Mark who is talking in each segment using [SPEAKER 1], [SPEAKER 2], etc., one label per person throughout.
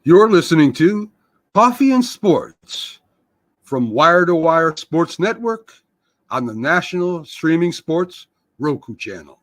[SPEAKER 1] You're listening to Coffee and Sports from Wire to Wire Sports Network on the National Streaming Sports Roku channel.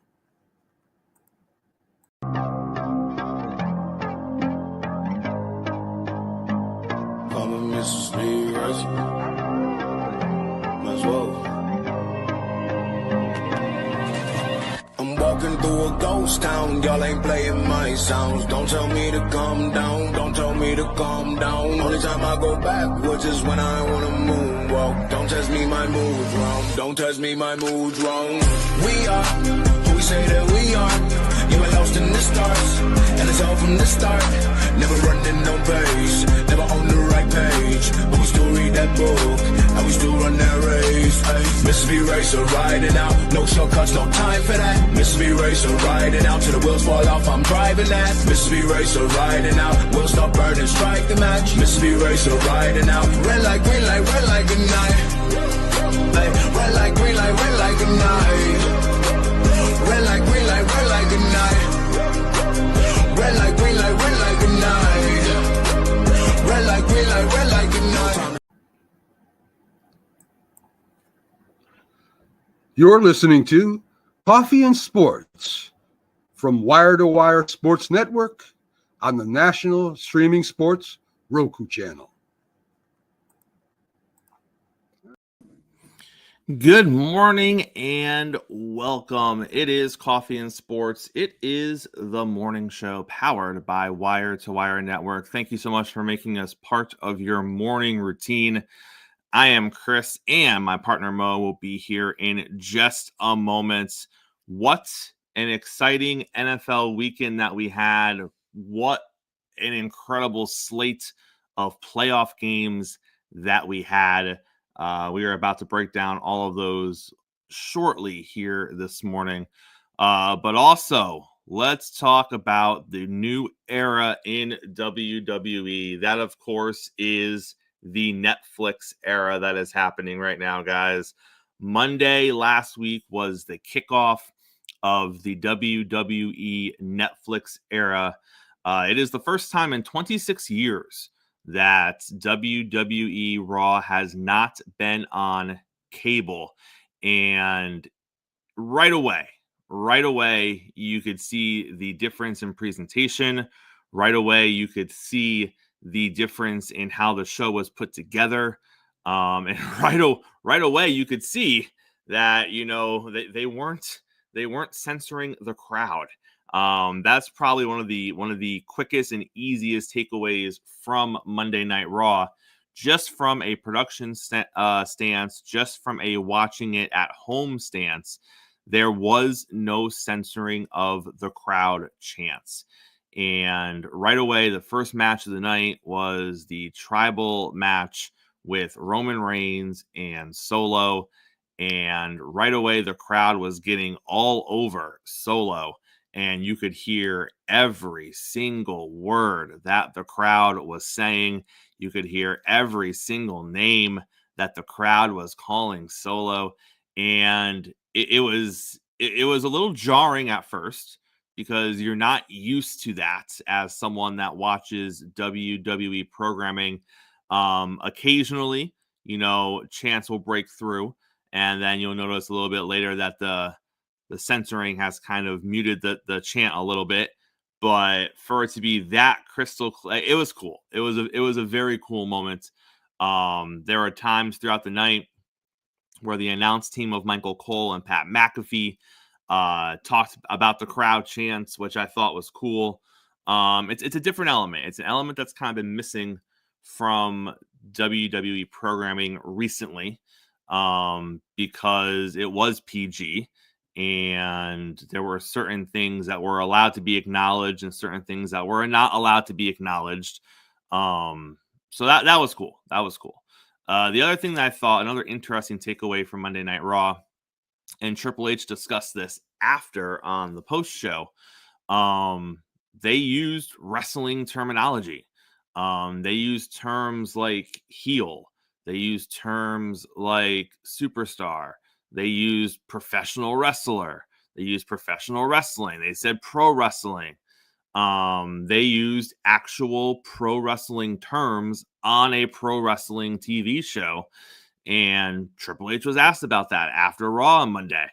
[SPEAKER 2] I'm walking through a ghost town, y'all ain't playing my sounds. Don't tell me to calm down, don't tell me to calm down. Only time I go backwards is when I wanna moonwalk. Don't test me, my mood's wrong, don't test me, my mood's wrong. We are who we say that we are. You were lost in the stars, and it's all from the start. Never running no pace, never on the right page. But we still read that book, and we still run that race. Mississippi Racer riding out, no shortcuts, no time for that. Mississippi Racer riding out, till the wheels fall off, I'm driving that. Mississippi Racer riding out, wheels stop burning, strike the match. Mississippi Racer riding out, red light, green light, red light, good night. Red light, green light, red light, good night. Red light, green light, red light, good night. Red light, green light, red light, good night. Red light, green light, red light, good night.
[SPEAKER 1] You're listening to Coffee and Sports from Wire to Wire Sports Network on the National Streaming Sports Roku channel.
[SPEAKER 3] Good morning and welcome. It is Coffee and Sports. It is the morning show powered by Wire to Wire Network. Thank you so much for making us part of your morning routine. I am Chris, and my partner Mo will be here in just a moment. What an exciting NFL weekend that we had. What an incredible slate of playoff games that we had. We are about to break down all of those shortly here this morning. But also, let's talk about the new era in WWE. That, of course, is the Netflix era that is happening right now, guys. Monday last week was the kickoff of the WWE Netflix era. It is the first time in 26 years that WWE Raw has not been on cable. And right away, you could see the difference in presentation. Right away, you could see the difference in how the show was put together. And right away, you could see that, you know, they weren't censoring the crowd. That's probably one of the quickest and easiest takeaways from Monday Night Raw, just from a production stance, just from a watching it at home stance. There was no censoring of the crowd chants. And right away, the first match of the night was the tribal match with Roman Reigns and Solo. And right away, the crowd was getting all over Solo. And you could hear every single word that the crowd was saying. You could hear every single name that the crowd was calling Solo. And it was a little jarring at first, because you're not used to that as someone that watches WWE programming. Occasionally, you know, chants will break through, and then you'll notice a little bit later that the censoring has kind of muted the chant a little bit. But for it to be that crystal clear, it was cool. It was a very cool moment. There are times throughout the night where the announce team of Michael Cole and Pat McAfee talked about the crowd chants, which I thought was cool. It's a different element. It's an element that's kind of been missing from WWE programming recently, because it was PG, and there were certain things that were allowed to be acknowledged and certain things that were not allowed to be acknowledged. So that was cool. That was cool. The other thing that I thought, another interesting takeaway from Monday Night Raw, and Triple H discussed this after on the post show, they used wrestling terminology. They used terms like heel. They used terms like superstar. They used professional wrestler. They used professional wrestling. They said pro wrestling. They used actual pro wrestling terms on a pro wrestling TV show. And Triple H was asked about that after Raw on Monday.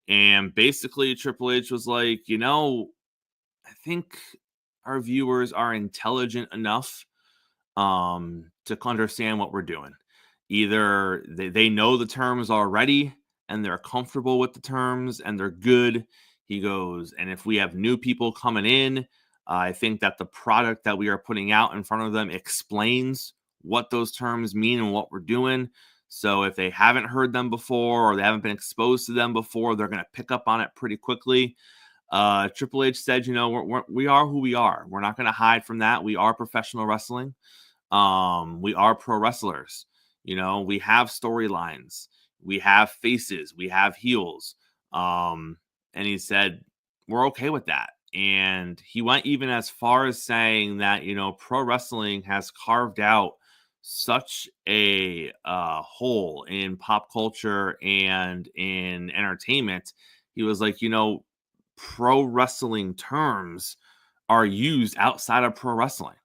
[SPEAKER 3] And basically, Triple H was like, I think our viewers are intelligent enough to understand what we're doing. Either they know the terms already and they're comfortable with the terms and they're good. He goes, and if we have new people coming in, I think that the product that we are putting out in front of them explains what those terms mean and what we're doing. So if they haven't heard them before or they haven't been exposed to them before, they're going to pick up on it pretty quickly. Triple H said, we are who we are. We're not going to hide from that. We are professional wrestling. We are pro wrestlers. We have storylines. We have faces. We have heels. And he said, we're okay with that. And he went even as far as saying that, pro wrestling has carved out such a hole in pop culture and in entertainment. He was like, pro wrestling terms are used outside of pro wrestling.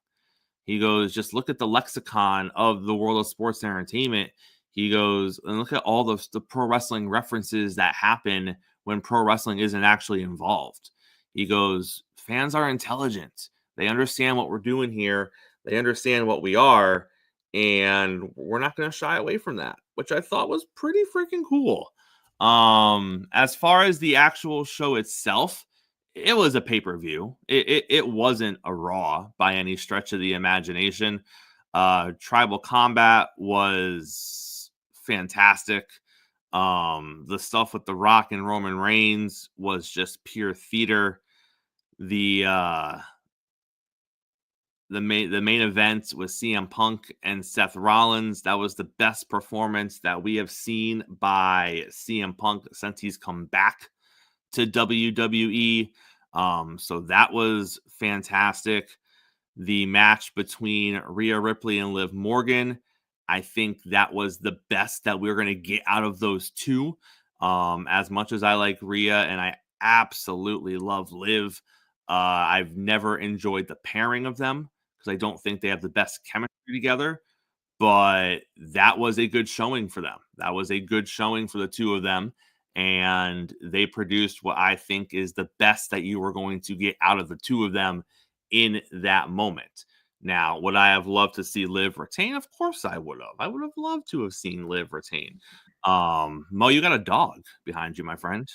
[SPEAKER 3] He goes, just look at the lexicon of the world of sports and entertainment. He goes, and look at all the pro wrestling references that happen when pro wrestling isn't actually involved. He goes, fans are intelligent. They understand what we're doing here. They understand what we are. And we're not going to shy away from that, which I thought was pretty freaking cool. As far as the actual show itself, it was a pay-per-view. It wasn't a Raw by any stretch of the imagination. Tribal Combat was fantastic. The stuff with The Rock and Roman Reigns was just pure theater. The main event was CM Punk and Seth Rollins. That was the best performance that we have seen by CM Punk since he's come back to WWE. So that was fantastic. The match between Rhea Ripley and Liv Morgan, I think that was the best that we're going to get out of those two. As much as I like Rhea and I absolutely love Liv, I've never enjoyed the pairing of them because I don't think they have the best chemistry together. But that was a good showing for them. That was a good showing for the two of them. And they produced what I think is the best that you were going to get out of the two of them in that moment. Now, would I have loved to see Liv retain? Of course I would have. I would have loved to have seen Liv retain. Mo, you got a dog behind you, my friend.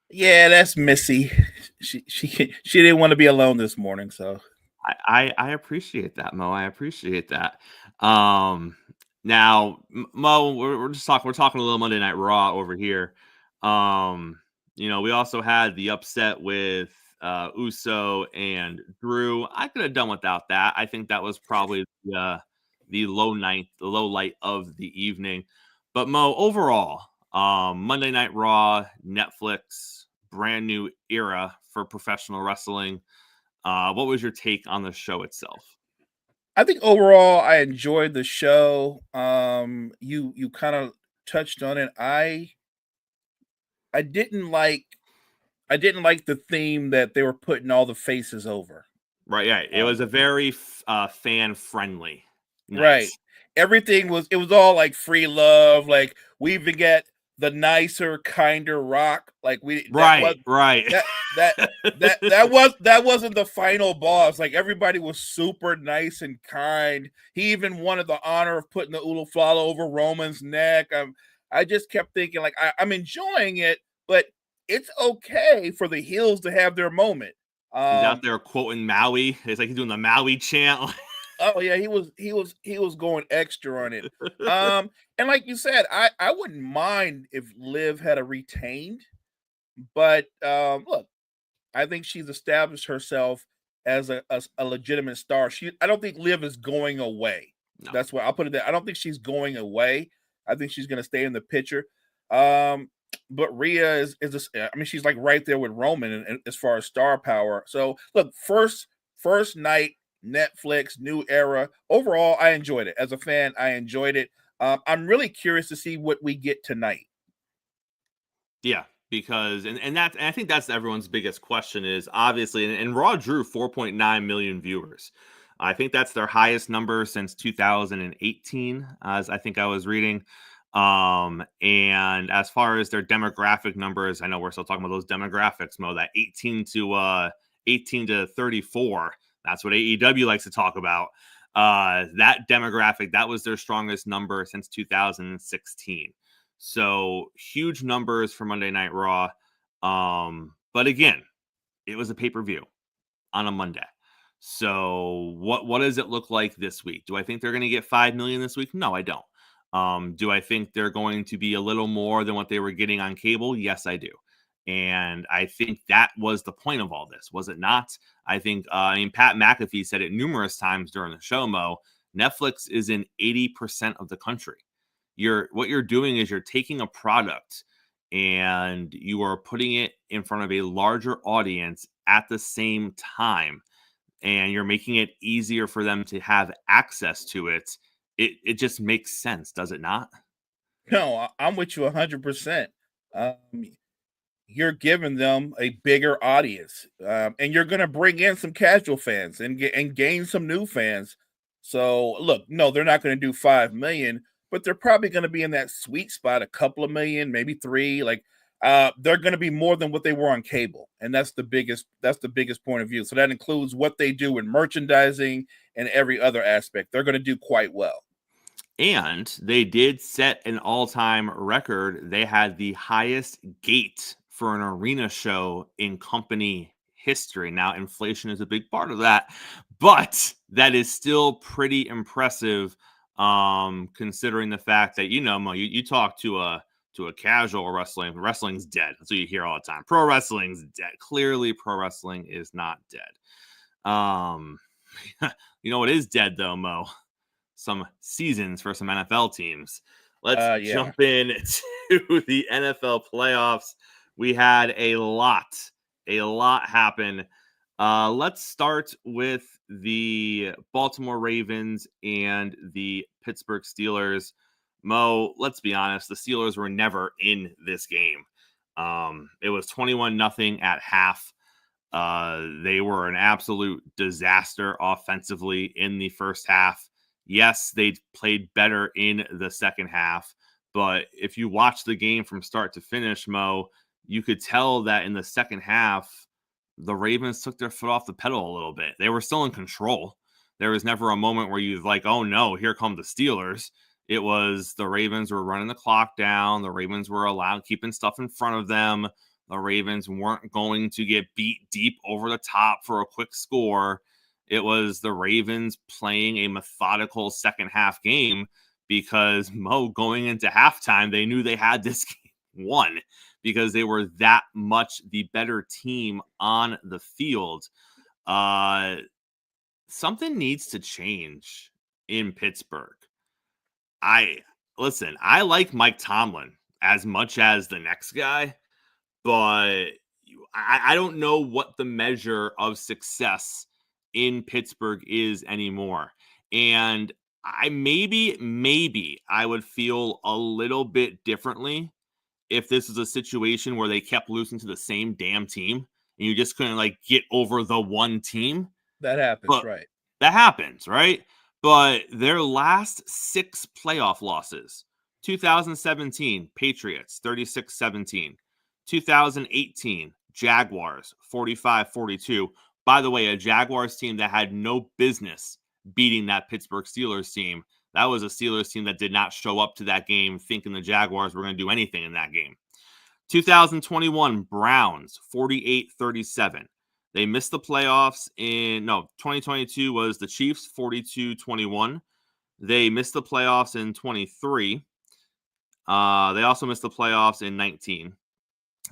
[SPEAKER 4] Yeah, that's Missy. She didn't want to be alone this morning, so
[SPEAKER 3] I appreciate that, Mo. I appreciate that. Now, Mo, we're talking a little Monday Night Raw over here. We also had the upset with Uso and Drew. I could have done without that. I think that was probably the low light of the evening. But Mo, overall, Monday Night Raw, Netflix, brand new era for professional wrestling. What was your take on the show itself?
[SPEAKER 4] I think overall I enjoyed the show. You kind of touched on it. I didn't like the theme that they were putting all the faces over.
[SPEAKER 3] Right, yeah. It was a very fan friendly.
[SPEAKER 4] Night. Right. Everything was all like free love. Like we even get the nicer, kinder Rock. Like
[SPEAKER 3] right.
[SPEAKER 4] That wasn't the final boss. Like everybody was super nice and kind. He even wanted the honor of putting the Ulufala over Roman's neck. I just kept thinking like I'm enjoying it, but it's okay for the heels to have their moment.
[SPEAKER 3] He's out there quoting Maui. It's like he's doing the Maui chant.
[SPEAKER 4] Oh yeah, he was going extra on it. And like you said, I wouldn't mind if Liv had a retained, but look, I think she's established herself as a legitimate star. I don't think Liv is going away. No. That's why I'll put it there. I don't think she's going away. I think she's going to stay in the picture. But Rhea is she's like right there with Roman as far as star power. So look, first night, Netflix, new era. Overall, I enjoyed it. As a fan, I enjoyed it. I'm really curious to see what we get tonight.
[SPEAKER 3] Yeah, because and I think that's everyone's biggest question is obviously, and Raw drew 4.9 million viewers. I think that's their highest number since 2018, as I think I was reading. And as far as their demographic numbers, I know we're still talking about those demographics, Mo, that 18 to 34. That's what AEW likes to talk about. That demographic, that was their strongest number since 2016. So huge numbers for Monday Night Raw. But again, it was a pay-per-view on a Monday. So what does it look like this week? Do I think they're going to get 5 million this week? No, I don't. Do I think they're going to be a little more than what they were getting on cable? Yes, I do. And I think that was the point of all this, was it not? I think, Pat McAfee said it numerous times during the show, Mo, Netflix is in 80% of the country. What you're doing is you're taking a product and you are putting it in front of a larger audience at the same time. And you're making it easier for them to have access to it. It just makes sense, does it not?
[SPEAKER 4] No, I'm with you 100%. You're giving them a bigger audience, and you're going to bring in some casual fans and gain some new fans. So, look, no, they're not going to do 5 million, but they're probably going to be in that sweet spot, a couple of million, maybe 3. Like, they're going to be more than what they were on cable, and that's the biggest point of view. So that includes what they do in merchandising and every other aspect. They're going to do quite well.
[SPEAKER 3] And they did set an all-time record. They had the highest gate for an arena show in company history. Now, inflation is a big part of that, but that is still pretty impressive, considering the fact that, Mo, you talk to a casual wrestling's dead. That's what you hear all the time. Pro wrestling's dead. Clearly, pro wrestling is not dead. You know what is dead though, Mo? Some seasons for some NFL teams. Let's jump in to the NFL playoffs. We had a lot happen. Let's start with the Baltimore Ravens and the Pittsburgh Steelers. Mo, let's be honest, the Steelers were never in this game. It was 21-0 at half. They were an absolute disaster offensively in the first half. Yes, they played better in the second half, but if you watch the game from start to finish, Mo, you could tell that in the second half, the Ravens took their foot off the pedal a little bit. They were still in control. There was never a moment where you're like, oh no, here come the Steelers. It was the Ravens were running the clock down. The Ravens were keeping stuff in front of them. The Ravens weren't going to get beat deep over the top for a quick score. It was the Ravens playing a methodical second half game because, Mo, going into halftime, they knew they had this game won because they were that much the better team on the field. Something needs to change in Pittsburgh. I like Mike Tomlin as much as the next guy, but I don't know what the measure of success in Pittsburgh is anymore. And maybe I would feel a little bit differently if this was a situation where they kept losing to the same damn team and you just couldn't get over the one team.
[SPEAKER 4] That happens, right?
[SPEAKER 3] That happens, right? But their last 6 playoff losses, 2017, Patriots, 36-17. 2018, Jaguars, 45-42. By the way, a Jaguars team that had no business beating that Pittsburgh Steelers team. That was a Steelers team that did not show up to that game thinking the Jaguars were going to do anything in that game. 2021, Browns, 48-37. They missed the playoffs 2022 was the Chiefs, 42-21. They missed the playoffs in 23. They also missed the playoffs in 19.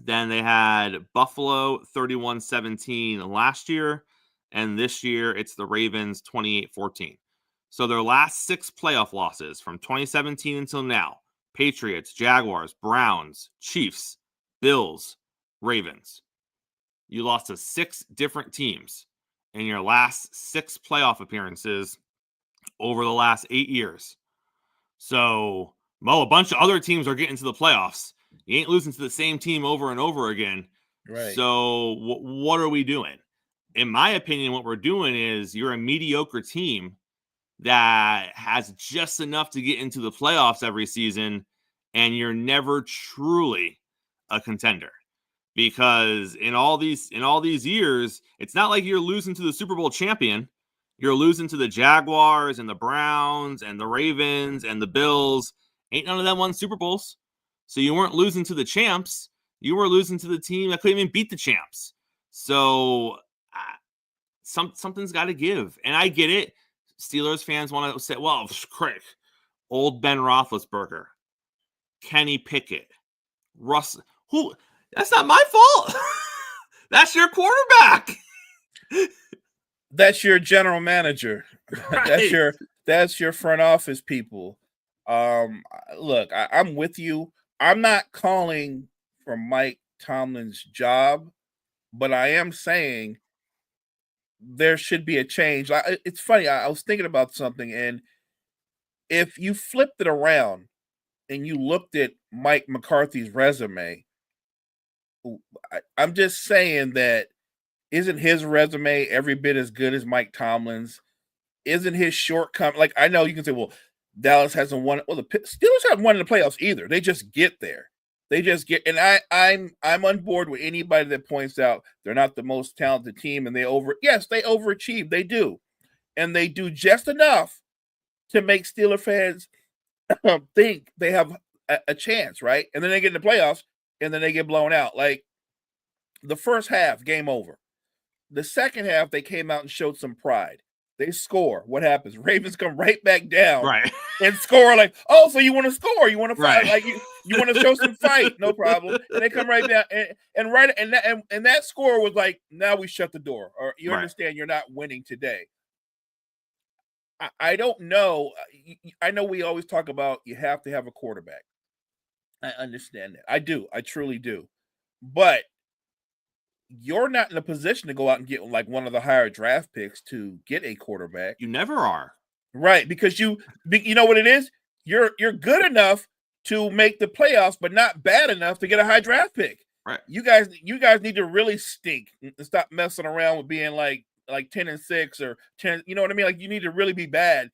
[SPEAKER 3] Then they had Buffalo 31-17 last year, and this year it's the Ravens 28-14. So their last 6 playoff losses from 2017 until now, Patriots, Jaguars, Browns, Chiefs, Bills, Ravens. You lost to 6 different teams in your last 6 playoff appearances over the last 8 years. So, Mo, a bunch of other teams are getting to the playoffs. You ain't losing to the same team over and over again.
[SPEAKER 4] Right.
[SPEAKER 3] So what are we doing? In my opinion, what we're doing is you're a mediocre team that has just enough to get into the playoffs every season, and you're never truly a contender. Because in all these years, it's not like you're losing to the Super Bowl champion. You're losing to the Jaguars and the Browns and the Ravens and the Bills. Ain't none of them won Super Bowls. So you weren't losing to the champs. You were losing to the team that couldn't even beat the champs. So something's got to give. And I get it. Steelers fans want to say, well, Crick, old Ben Roethlisberger, Kenny Pickett, Russ. Who? That's not my fault. That's your quarterback.
[SPEAKER 4] That's your general manager.
[SPEAKER 3] Right.
[SPEAKER 4] That's your front office people. Look, I'm with you. I'm not calling for Mike Tomlin's job, but I am saying there should be a change. It's funny. I was thinking about something, and if you flipped it around and you looked at Mike McCarthy's resume, I'm just saying that isn't his resume every bit as good as Mike Tomlin's? Isn't his shortcoming? Like, I know you can say, well, Dallas hasn't won. Well, the Steelers haven't won in the playoffs either. They just get there. They just get, and I'm on board with anybody that points out they're not the most talented team, and they overachieve. They do, and they do just enough to make Steeler fans think they have a chance, right? And then they get in the playoffs, and then they get blown out. Like the first half, game over. The second half, they came out and showed some pride. They score. What happens? Ravens come right back down,
[SPEAKER 3] Right.
[SPEAKER 4] and score. Like, oh, so you want to score? You want to fight?
[SPEAKER 3] Right.
[SPEAKER 4] Like you want to show some fight? No problem. And they come right down, and that score was like, now we shut the door, or you
[SPEAKER 3] Right.
[SPEAKER 4] understand you're not winning today. I don't know. I know we always talk about you have to have a quarterback. I understand that. I do. I truly do. But you're not in a position to go out and get like one of the higher draft picks to get a quarterback.
[SPEAKER 3] You never are.
[SPEAKER 4] Right, because you know what it is? You're good enough to make the playoffs, but not bad enough to get a high draft pick.
[SPEAKER 3] Right.
[SPEAKER 4] You guys need to really stink and stop messing around with being like 10-6 or 10. You know what I mean? Like, you need to really be bad.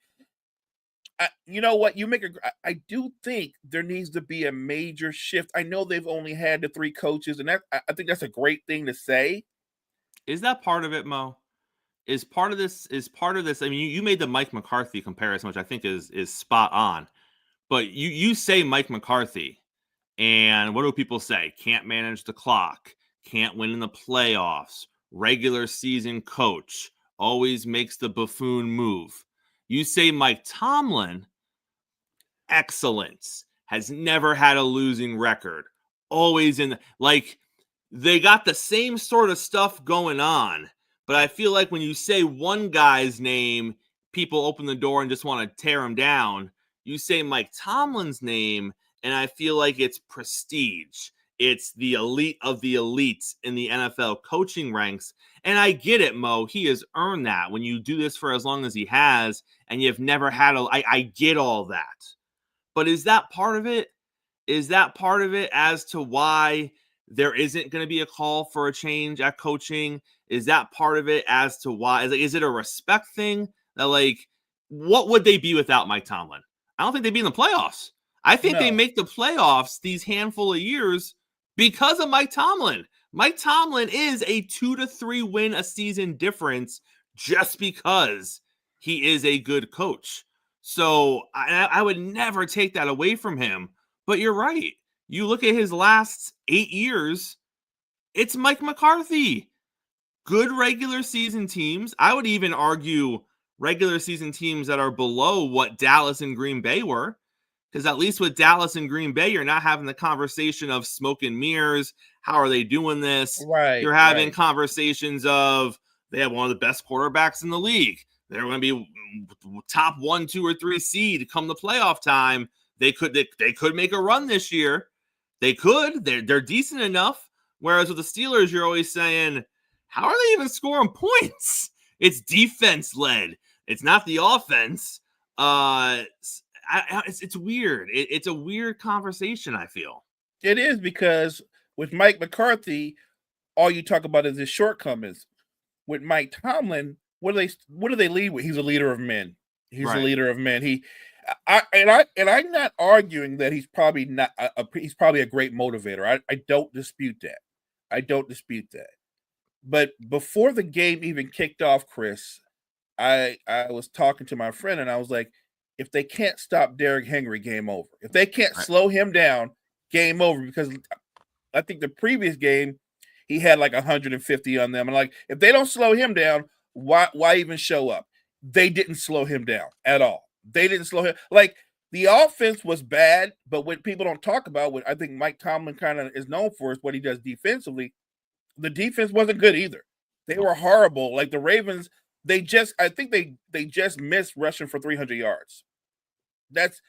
[SPEAKER 4] You know what? I do think there needs to be a major shift. I know they've only had the 3 coaches, and I think that's a great thing to say.
[SPEAKER 3] Is that part of it, Mo? Is part of this? I mean, you made the Mike McCarthy comparison, which I think is spot on. But you say Mike McCarthy, and what do people say? Can't manage the clock, can't win in the playoffs, regular season coach, always makes the buffoon move. You say Mike Tomlin, excellence, has never had a losing record, always they got the same sort of stuff going on. But I feel like when you say one guy's name, people open the door and just want to tear him down. You say Mike Tomlin's name, and I feel like it's prestige. It's the elite of the elites in the NFL coaching ranks. And I get it, Mo. He has earned that when you do this for as long as he has, and you've never had I get all that. But is that part of it? Is that part of it as to why there isn't going to be a call for a change at coaching? Is that part of it as to why? Is it a respect thing? That what would they be without Mike Tomlin? I don't think they'd be in the playoffs. I think they make the playoffs these handful of years because of Mike Tomlin. Mike Tomlin is a 2 to 3 win a season difference just because he is a good coach. So I would never take that away from him. But you're right. You look at his last 8 years, it's Mike McCarthy. Good regular season teams. I would even argue regular season teams that are below what Dallas and Green Bay were. Because at least with Dallas and Green Bay, you're not having the conversation of smoke and mirrors. How are they doing this?
[SPEAKER 4] Right.
[SPEAKER 3] You're having conversations of they have one of the best quarterbacks in the league. They're going to be top 1, 2, or 3 seed come the playoff time. They could make a run this year. They could. They're decent enough. Whereas with the Steelers, you're always saying, how are they even scoring points? It's defense led. It's not the offense. It's weird. It's a weird conversation, I feel.
[SPEAKER 4] It is, because with Mike McCarthy, all you talk about is his shortcomings. With Mike Tomlin, what do they lead with? He's a leader of men. He's a
[SPEAKER 3] Right.
[SPEAKER 4] leader of men. I'm not arguing that he's probably not he's probably a great motivator. I don't dispute that. I don't dispute that. But before the game even kicked off, Chris, I was talking to my friend and I was like, if they can't stop Derrick Henry, game over. If they can't
[SPEAKER 3] Right.
[SPEAKER 4] slow him down, game over. Because I think the previous game he had like 150 on them. And like, if they don't slow him down, why even show up? They didn't slow him down at all. They didn't slow him. Like, the offense was bad, but what people don't talk about, what I think Mike Tomlin kind of is known for, is what he does defensively. The defense wasn't good either. They were horrible. Like the Ravens, I think they just missed rushing for 300 yards. There's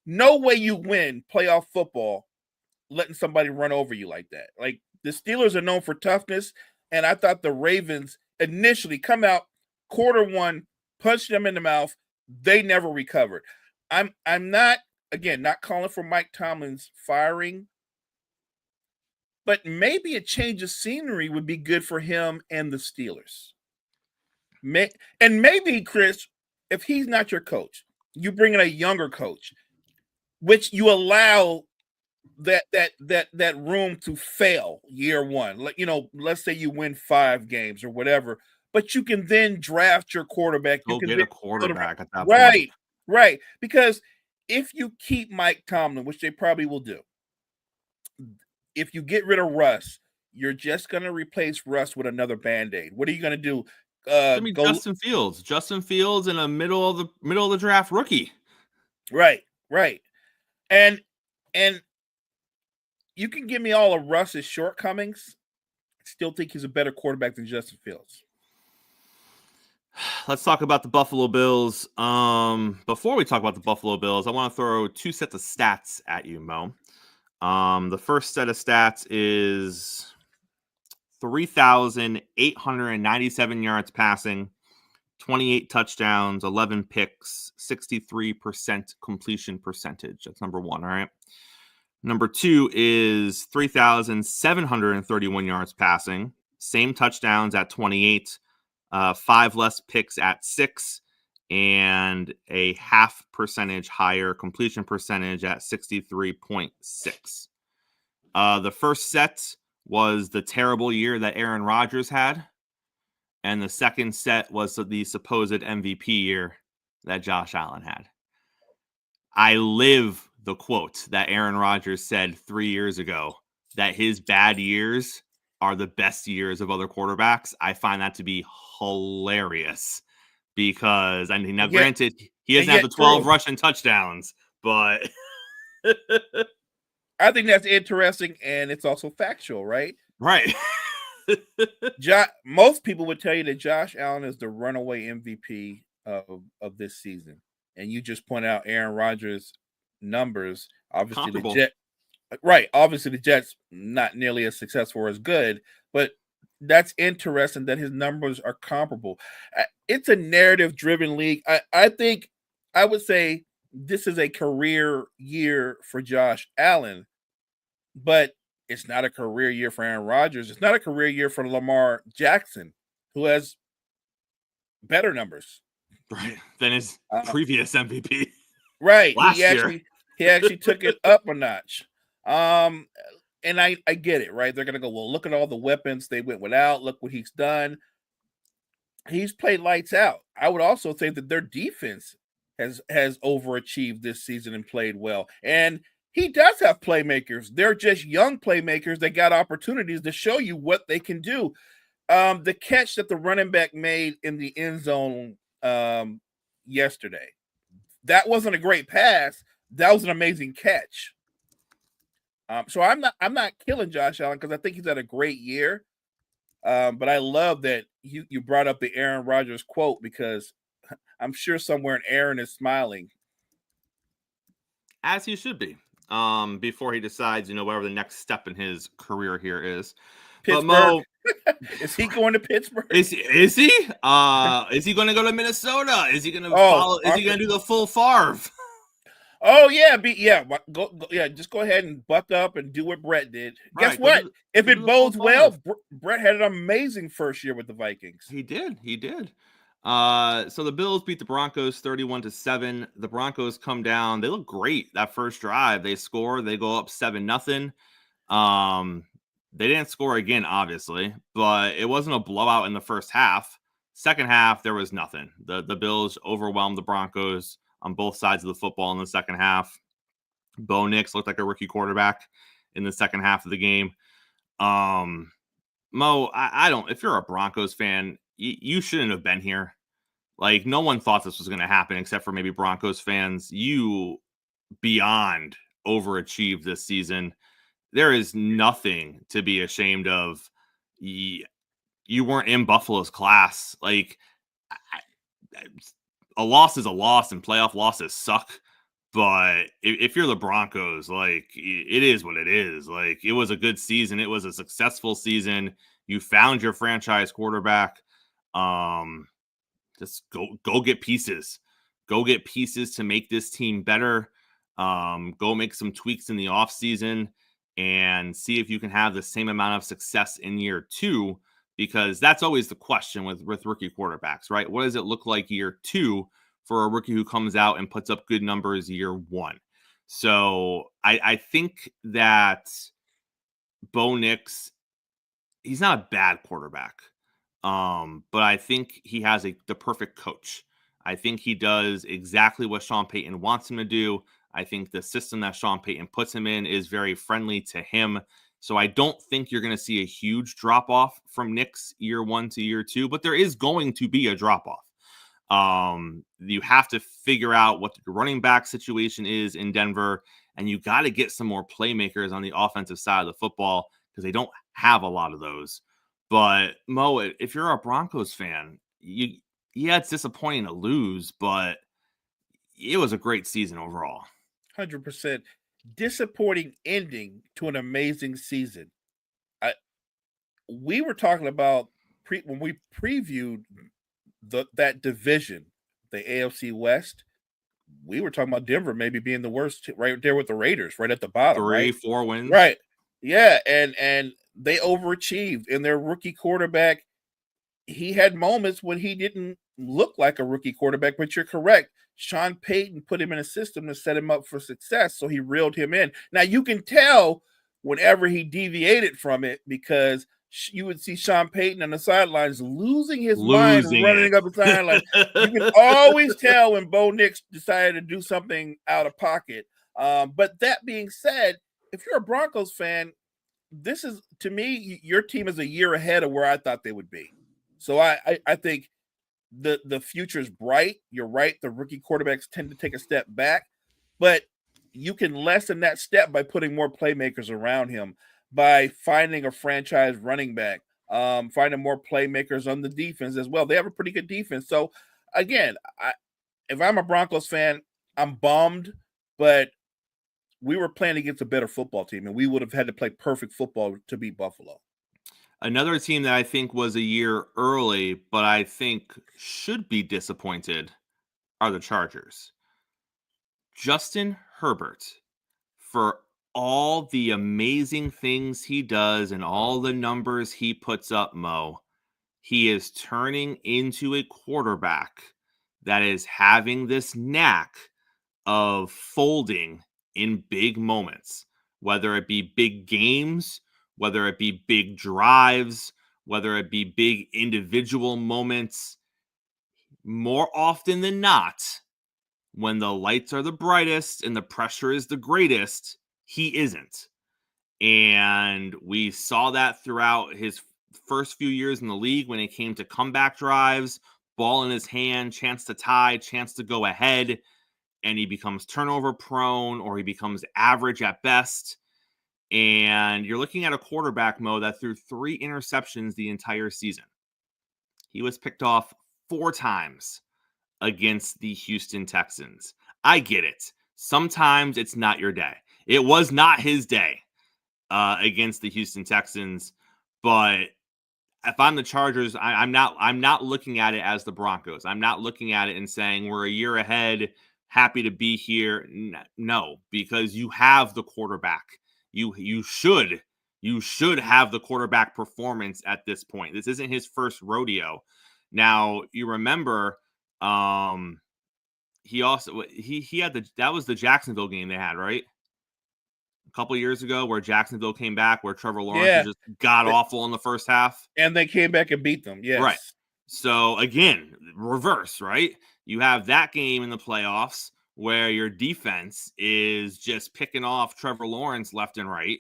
[SPEAKER 4] no way you win playoff football letting somebody run over you like that. Like, the Steelers are known for toughness, and I thought the Ravens initially come out quarter one, punch them in the mouth. They never recovered. I'm not calling for Mike Tomlin's firing, but maybe a change of scenery would be good for him and the Steelers. And maybe, Chris, if he's not your coach, you bring in a younger coach, which you allow that room to fail year one. Like, let's say you win 5 games or whatever, but you can then draft your quarterback.
[SPEAKER 3] Go get a quarterback at that
[SPEAKER 4] point.
[SPEAKER 3] point.
[SPEAKER 4] Right. Because if you keep Mike Tomlin, which they probably will do, if you get rid of Russ, you're just going to replace Russ with another Band-Aid. What are you going to do?
[SPEAKER 3] Justin Fields in a middle of the draft rookie.
[SPEAKER 4] Right. And you can give me all of Russ's shortcomings. I still think he's a better quarterback than Justin Fields.
[SPEAKER 3] Let's talk about the Buffalo Bills. Before we talk about the Buffalo Bills, I want to throw 2 sets of stats at you, Mo. The first set of stats is 3,897 yards passing, 28 touchdowns, 11 picks, 63% completion percentage. That's number 1, all right? Number 2 is 3,731 yards passing, same touchdowns at 28, 5 less picks at 6, and a half percentage higher completion percentage at 63.6. The first set was the terrible year that Aaron Rodgers had, and the second set was the supposed MVP year that Josh Allen had. I live the quote that Aaron Rodgers said 3 years ago, that his bad years are the best years of other quarterbacks. I find that to be hilarious because, I mean, now granted, he doesn't have the 12 rushing touchdowns, but
[SPEAKER 4] I think that's interesting, and it's also factual, right?
[SPEAKER 3] Right.
[SPEAKER 4] Most people would tell you that Josh Allen is the runaway MVP of this season, and you just point out Aaron Rodgers' numbers. Obviously, obviously the Jets not nearly as successful or as good, but that's interesting that his numbers are comparable. It's a narrative-driven league. I think I would say this is a career year for Josh Allen, but it's not a career year for Aaron Rodgers. It's not a career year for Lamar Jackson, who has better numbers
[SPEAKER 3] than his previous MVP.
[SPEAKER 4] Right.
[SPEAKER 3] Last year.
[SPEAKER 4] He actually took it up a notch. And I get it, right? They're going to go, well, look at all the weapons they went without. Look what he's done. He's played lights out. I would also say that their defense has overachieved this season and played well. And he does have playmakers. They're just young playmakers that got opportunities to show you what they can do. The catch that the running back made in the end zone yesterday, that wasn't a great pass. That was an amazing catch. So I'm not killing Josh Allen because I think he's had a great year. But I love that you brought up the Aaron Rodgers quote, because I'm sure somewhere in Aaron is smiling.
[SPEAKER 3] As he should be. Before he decides, whatever the next step in his career here is.
[SPEAKER 4] Pittsburgh.
[SPEAKER 3] But Mo,
[SPEAKER 4] is he going to Pittsburgh?
[SPEAKER 3] Is he? Is he going to go to Minnesota? Is he going to follow? Is he going to do the full Favre?
[SPEAKER 4] Oh yeah, just go ahead and buck up and do what Brett did.
[SPEAKER 3] Right,
[SPEAKER 4] Guess what? If
[SPEAKER 3] go
[SPEAKER 4] it
[SPEAKER 3] do the
[SPEAKER 4] bodes
[SPEAKER 3] full
[SPEAKER 4] well,
[SPEAKER 3] five.
[SPEAKER 4] Brett had an amazing first year with the Vikings.
[SPEAKER 3] He did. So the Bills beat the Broncos 31-7. The Broncos come down. They look great that first drive. They score. They go up 7-0. They didn't score again, obviously, but it wasn't a blowout in the first half. Second half, there was nothing. The Bills overwhelmed the Broncos on both sides of the football in the second half. Bo Nix looked like a rookie quarterback in the second half of the game. Mo, I don't. If you're a Broncos fan, you shouldn't have been here. Like, no one thought this was going to happen except for maybe Broncos fans. You beyond overachieved this season. There is nothing to be ashamed of. You weren't in Buffalo's class. Like, a loss is a loss, and playoff losses suck. But if you're the Broncos, like, it is what it is. Like, it was a good season. It was a successful season. You found your franchise quarterback. Just go get pieces. Go get pieces to make this team better. Go make some tweaks in the offseason and see if you can have the same amount of success in year two, because that's always the question with rookie quarterbacks, right? What does it look like year two for a rookie who comes out and puts up good numbers year one? So I think that Bo Nix, he's not a bad quarterback. But I think he has the perfect coach. I think he does exactly what Sean Payton wants him to do. I think the system that Sean Payton puts him in is very friendly to him. So I don't think you're going to see a huge drop-off from Nix year one to year two, but there is going to be a drop-off. You have to figure out what the running back situation is in Denver, and you got to get some more playmakers on the offensive side of the football because they don't have a lot of those. But Mo, if you're a Broncos fan, it's disappointing to lose, but it was a great season overall.
[SPEAKER 4] 100% disappointing ending to an amazing season. We were talking about when we previewed that division, the AFC West. We were talking about Denver maybe being the worst, right there with the Raiders, right at the bottom,
[SPEAKER 3] 3-4 wins,
[SPEAKER 4] right? Yeah, and they overachieved. And their rookie quarterback, he had moments when he didn't look like a rookie quarterback, but you're correct. Sean Payton put him in a system to set him up for success, so he reeled him in. Now, you can tell whenever he deviated from it because you would see Sean Payton on the sidelines losing his mind, running up the sideline. You can always tell when Bo Nix decided to do something out of pocket. But that being said, if you're a Broncos fan, this is, to me, your team is a year ahead of where I thought they would be. So I think the future is bright. You're right. The rookie quarterbacks tend to take a step back, but you can lessen that step by putting more playmakers around him, by finding a franchise running back, finding more playmakers on the defense as well. They have a pretty good defense. So again, if I'm a Broncos fan, I'm bummed, but we were playing against a better football team, and we would have had to play perfect football to beat Buffalo.
[SPEAKER 3] Another team that I think was a year early, but I think should be disappointed, are the Chargers. Justin Herbert, for all the amazing things he does and all the numbers he puts up, Mo, he is turning into a quarterback that is having this knack of folding in big moments, whether it be big games, whether it be big drives, whether it be big individual moments. More often than not, when the lights are the brightest and the pressure is the greatest, he isn't. And we saw that throughout his first few years in the league when it came to comeback drives, ball in his hand, chance to tie, chance to go ahead, and he becomes turnover prone or he becomes average at best. And you're looking at a quarterback, Mo, that threw 3 interceptions the entire season. He was picked off 4 times against the Houston Texans. I get it. Sometimes it's not your day. It was not his day against the Houston Texans. But if I'm the Chargers, I'm not looking at it as the Broncos. I'm not looking at it and saying we're a year ahead. happy to be here? No, because you have the quarterback. You should have the quarterback performance at this point. This isn't his first rodeo. Now, you remember he had that was the Jacksonville game they had, right? A couple years ago where Jacksonville came back, where Trevor Lawrence was just god awful in the first half.
[SPEAKER 4] And they came back and beat them. Yes.
[SPEAKER 3] Right. So again, reverse, right? You have that game in the playoffs where your defense is just picking off Trevor Lawrence left and right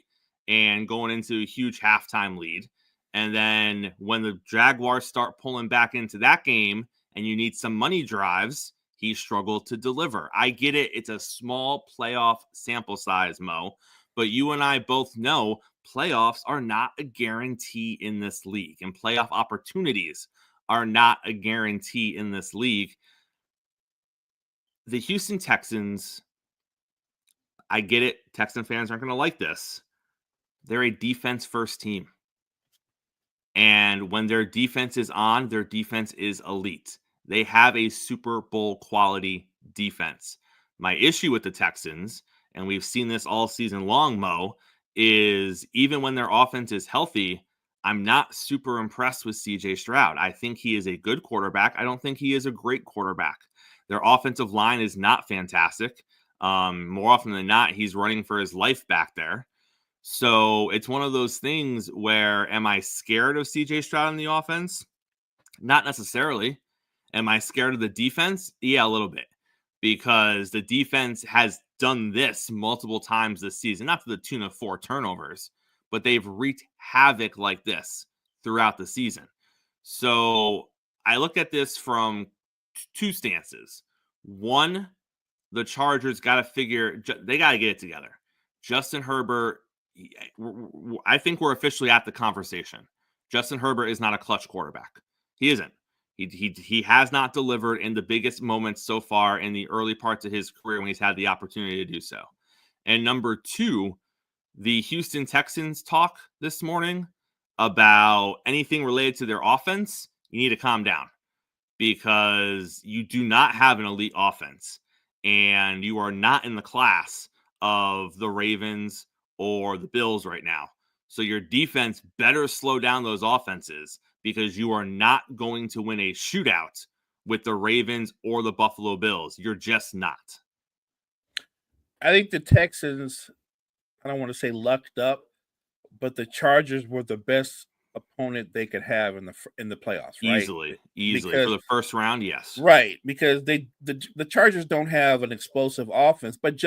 [SPEAKER 3] and going into a huge halftime lead. And then when the Jaguars start pulling back into that game and you need some money drives, he struggled to deliver. I get it. It's a small playoff sample size, Mo. But you and I both know playoffs are not a guarantee in this league, and playoff opportunities are not a guarantee in this league. The Houston Texans, I get it. Texan fans aren't going to like this. They're a defense-first team. And when their defense is on, their defense is elite. They have a Super Bowl quality defense. My issue with the Texans, and we've seen this all season long, Mo, is even when their offense is healthy, I'm not super impressed with CJ Stroud. I think he is a good quarterback. I don't think he is a great quarterback. Their offensive line is not fantastic. More often than not, he's running for his life back there. So it's one of those things where, am I scared of CJ Stroud in the offense? Not necessarily. Am I scared of the defense? Yeah, a little bit. Because the defense has done this multiple times this season, not to the tune of 4 turnovers, but they've wreaked havoc like this throughout the season. So I look at this from 2 stances. One, the Chargers got to they got to get it together. Justin Herbert, I think we're officially at the conversation. Justin Herbert is not a clutch quarterback. He isn't. He has not delivered in the biggest moments so far in the early parts of his career when he's had the opportunity to do so. And number 2, the Houston Texans talk this morning about anything related to their offense, you need to calm down because you do not have an elite offense and you are not in the class of the Ravens or the Bills right now. So your defense better slow down those offenses because you are not going to win a shootout with the Ravens or the Buffalo Bills. You're just not.
[SPEAKER 4] I think the Texans, I don't want to say lucked up, but the Chargers were the best opponent they could have in the playoffs, right?
[SPEAKER 3] Easily because, for the first round, yes.
[SPEAKER 4] Right, because the Chargers don't have an explosive offense, but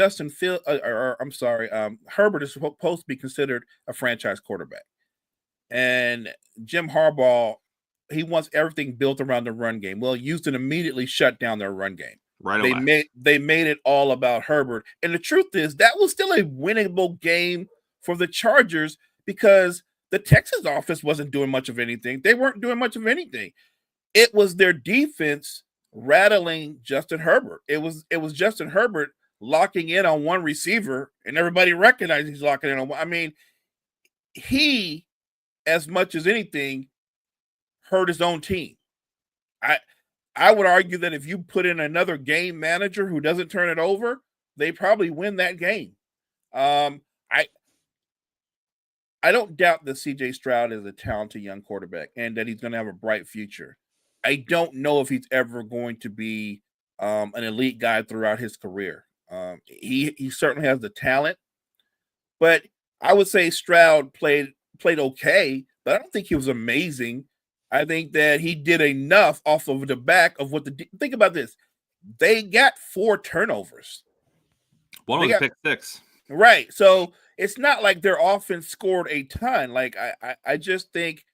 [SPEAKER 4] Herbert is supposed to be considered a franchise quarterback. And Jim Harbaugh, he wants everything built around the run game. Well, Houston immediately shut down their run game.
[SPEAKER 3] Right away.
[SPEAKER 4] They made it all about Herbert. And the truth is that was still a winnable game for the Chargers because the Texans offense wasn't doing much of anything. They weren't doing much of anything. It was their defense rattling Justin Herbert. It was Justin Herbert locking in on one receiver, and everybody recognized he's locking in on one. I mean, he, as much as anything, hurt his own team. I would argue that if you put in another game manager who doesn't turn it over, they probably win that game. I don't doubt that CJ Stroud is a talented young quarterback and that he's going to have a bright future. I don't know if he's ever going to be an elite guy throughout his career. He certainly has the talent, but I would say Stroud played okay, but I don't think he was amazing. I think that he did enough off of the back of think about this. They got 4 turnovers.
[SPEAKER 3] One was pick 6.
[SPEAKER 4] Right. So it's not like their offense scored a ton. Like I just think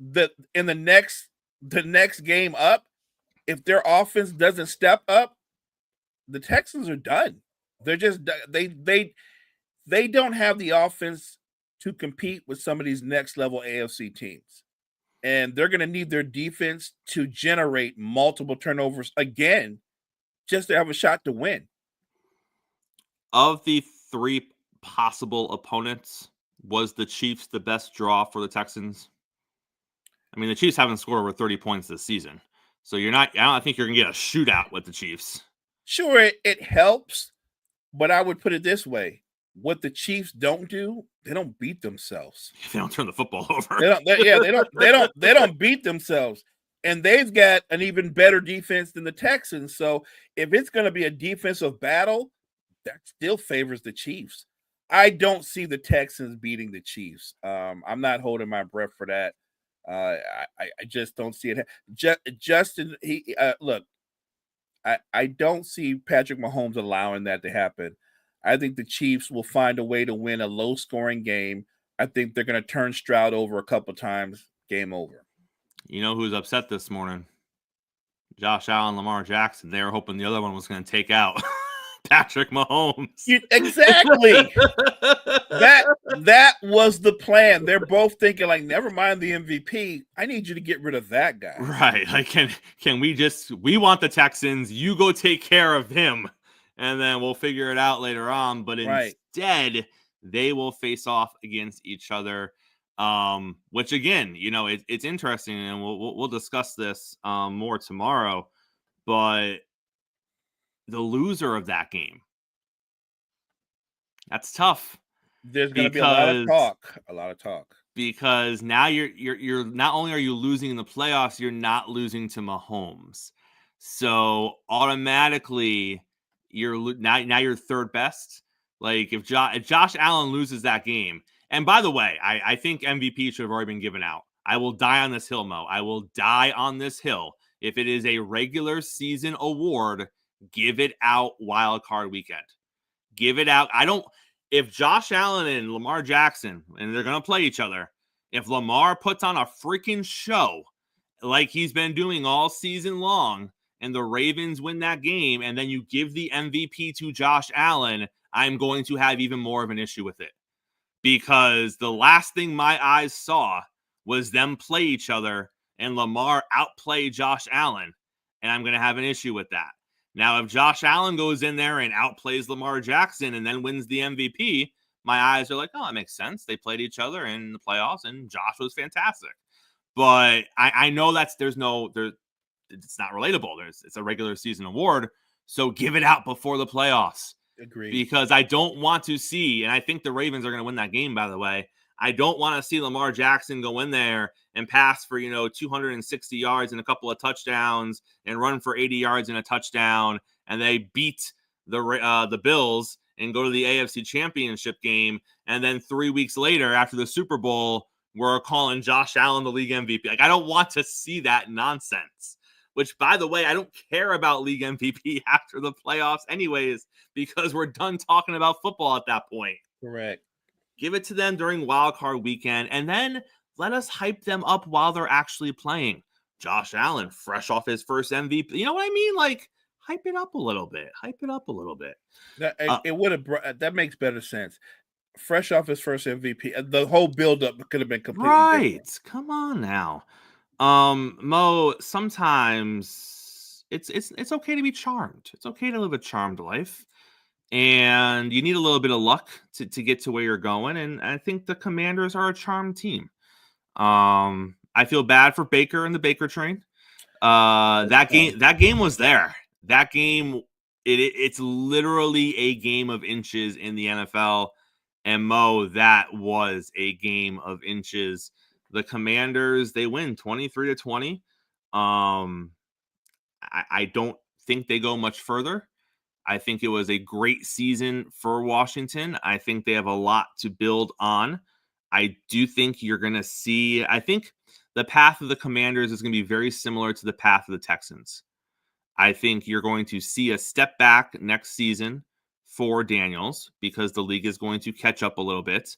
[SPEAKER 4] that in the next game up, if their offense doesn't step up, the Texans are done. They're just they don't have the offense to compete with some of these next level AFC teams. And they're going to need their defense to generate multiple turnovers again just to have a shot to win.
[SPEAKER 3] Of the 3 possible opponents, was the Chiefs the best draw for the Texans? I mean, the Chiefs haven't scored over 30 points this season. So I don't think you're going to get a shootout with the Chiefs.
[SPEAKER 4] Sure, it helps, but I would put it this way: what the Chiefs don't do, they don't beat themselves.
[SPEAKER 3] They don't turn the football over.
[SPEAKER 4] They don't beat themselves, and they've got an even better defense than the Texans. So if it's going to be a defensive battle, that still favors the Chiefs. I don't see the Texans beating the Chiefs. I'm not holding my breath for that. I just don't see it. Justin, look, I don't see Patrick Mahomes allowing that to happen. I think the Chiefs will find a way to win a low-scoring game. I think they're going to turn Stroud over a couple times. Game over.
[SPEAKER 3] You know who's upset this morning? Josh Allen, Lamar Jackson. They were hoping the other one was going to take out Patrick Mahomes.
[SPEAKER 4] Exactly. That was the plan. They're both thinking, like, never mind the MVP. I need you to get rid of that guy.
[SPEAKER 3] Right. Like, can we want the Texans. You go take care of him, and then we'll figure it out later on. But instead, they will face off against each other. Which again, it's interesting, and we'll discuss this more tomorrow. But the loser of that game, that's tough.
[SPEAKER 4] There's going to be a lot of talk.
[SPEAKER 3] Because now you're not only are you losing in the playoffs, you're not losing to Mahomes. So automatically you're now third best. Like if Josh Allen loses that game, and by the way, I think MVP should have already been given out. I will die on this hill, Mo. I will die on this hill. If it is a regular season award, give it out wild card weekend. Give it out. If Josh Allen and Lamar Jackson, and they're going to play each other, if Lamar puts on a freaking show like he's been doing all season long, and the Ravens win that game, and then you give the MVP to Josh Allen, I'm going to have even more of an issue with it. Because the last thing my eyes saw was them play each other and Lamar outplay Josh Allen, and I'm going to have an issue with that. Now, if Josh Allen goes in there and outplays Lamar Jackson and then wins the MVP, my eyes are like, oh, that makes sense. They played each other in the playoffs, and Josh was fantastic. But I know it's not relatable. It's a regular season award, so give it out before the playoffs.
[SPEAKER 4] Agreed.
[SPEAKER 3] Because I don't want to see, and I think the Ravens are going to win that game, by the way. I don't want to see Lamar Jackson go in there and pass for, 260 yards and a couple of touchdowns and run for 80 yards and a touchdown, and they beat the Bills and go to the AFC Championship game, and then 3 weeks later after the Super Bowl, we're calling Josh Allen the league MVP. Like, I don't want to see that nonsense. Which, by the way, I don't care about league MVP after the playoffs anyways, because we're done talking about football at that point.
[SPEAKER 4] Correct.
[SPEAKER 3] Give it to them during wild card weekend, and then let us hype them up while they're actually playing. Josh Allen, fresh off his first MVP. You know what I mean? Like, hype it up a little bit.
[SPEAKER 4] That makes better sense. Fresh off his first MVP, the whole buildup could have been completely different.
[SPEAKER 3] Come on now. Mo, sometimes it's okay to be charmed. It's okay to live a charmed life. And you need a little bit of luck to get to where you're going. And I think the Commanders are a charmed team. I feel bad for Baker and the Baker train. That game was there. That game, it's literally a game of inches in the NFL. And Mo, that was a game of inches. The Commanders, they win 23-20. I don't think they go much further. I think it was a great season for Washington. I think they have a lot to build on. I do think you're going to see, I think the path of the Commanders is going to be very similar to the path of the Texans. I think you're going to see a step back next season for Daniels because the league is going to catch up a little bit.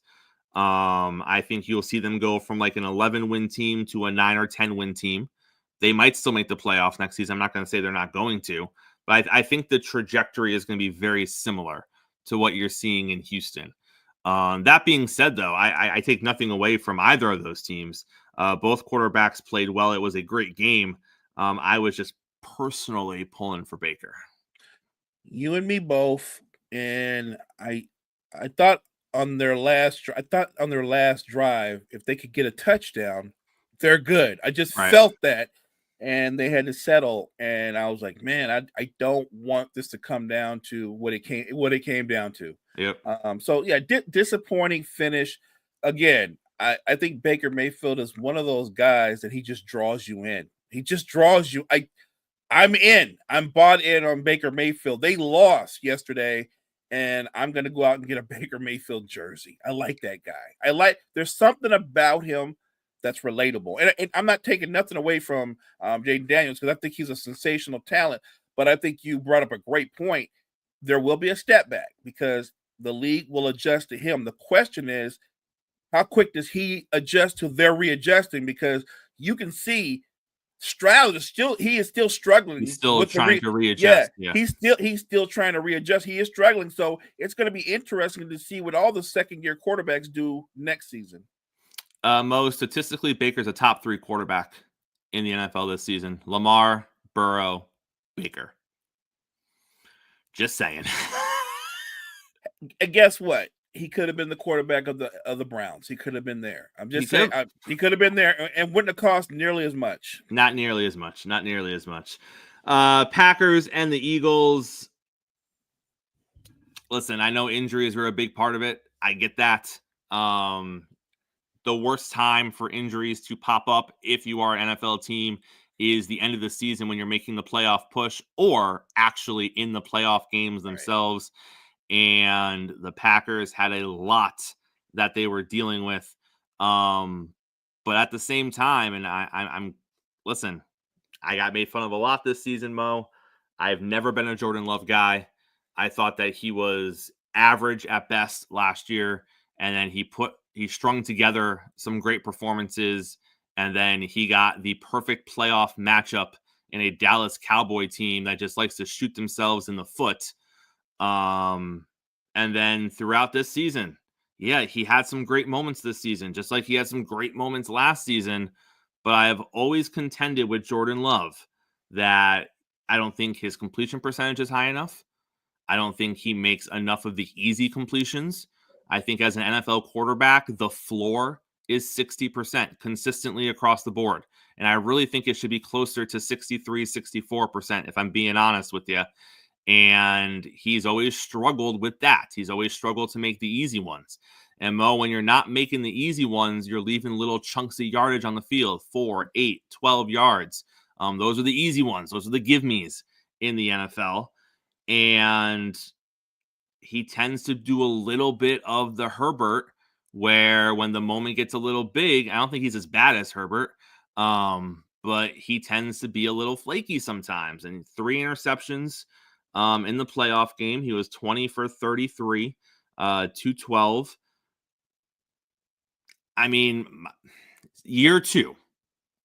[SPEAKER 3] I think you'll see them go from like an 11-win team to a 9 or 10-win team. They might still make the playoffs next season. I'm not going to say they're not going to, but I think the trajectory is going to be very similar to what you're seeing in Houston. That being said, though, I take nothing away from either of those teams. Both quarterbacks played well. It was a great game. I was just personally pulling for Baker.
[SPEAKER 4] You and me both. And I thought on their last drive, if they could get a touchdown, they're good. I just felt that. and they had to settle. And I was like, man, I don't want this to come down to what it came down to.
[SPEAKER 3] Yep.
[SPEAKER 4] So yeah, disappointing finish. Again, I think Baker Mayfield is one of those guys that he just draws you in. He just draws you. I'm in. I'm bought in on Baker Mayfield. They lost yesterday, and I'm going to go out and get a Baker Mayfield jersey. I like that guy. There's something about him that's relatable. And I'm not taking nothing away from Jaden Daniels, because I think he's a sensational talent. But I think you brought up a great point. There will be a step back because the league will adjust to him. The question is, how quick does he adjust to their readjusting? Because you can see Stroud is still struggling.
[SPEAKER 3] He's still trying to readjust.
[SPEAKER 4] Yeah, he's still trying to readjust. He is struggling. So it's going to be interesting to see what all the second-year quarterbacks do next season.
[SPEAKER 3] Mo, statistically, Baker's a top 3 quarterback in the NFL this season. Lamar, Burrow, Baker. Just saying.
[SPEAKER 4] And guess what? He could have been the quarterback of the Browns. He could have been there. I'm just saying he could have been there and wouldn't have cost nearly as much.
[SPEAKER 3] Not nearly as much. Packers and the Eagles. Listen, I know injuries were a big part of it. I get that. The worst time for injuries to pop up if you are an NFL team is the end of the season when you're making the playoff push or actually in the playoff games themselves. Right. And the Packers had a lot that they were dealing with. But at the same time, and I'm listen, I got made fun of a lot this season, Mo. I've never been a Jordan Love guy. I thought that he was average at best last year. And then he strung together some great performances, and then he got the perfect playoff matchup in a Dallas Cowboy team that just likes to shoot themselves in the foot. And then throughout this season, yeah, he had some great moments this season, just like he had some great moments last season. But I have always contended with Jordan Love that I don't think his completion percentage is high enough. I don't think he makes enough of the easy completions. I think as an NFL quarterback, the floor is 60% consistently across the board. And I really think it should be closer to 63, 64%, if I'm being honest with you. And he's always struggled with that. He's always struggled to make the easy ones. And Mo, when you're not making the easy ones, you're leaving little chunks of yardage on the field, 4, 8, 12 yards. Those are the easy ones. Those are the give-me's in the NFL. And he tends to do a little bit of the Herbert, where when the moment gets a little big, I don't think he's as bad as Herbert, but he tends to be a little flaky sometimes. And 3 interceptions in the playoff game. He was 20 for 33, 212. I mean, year 2.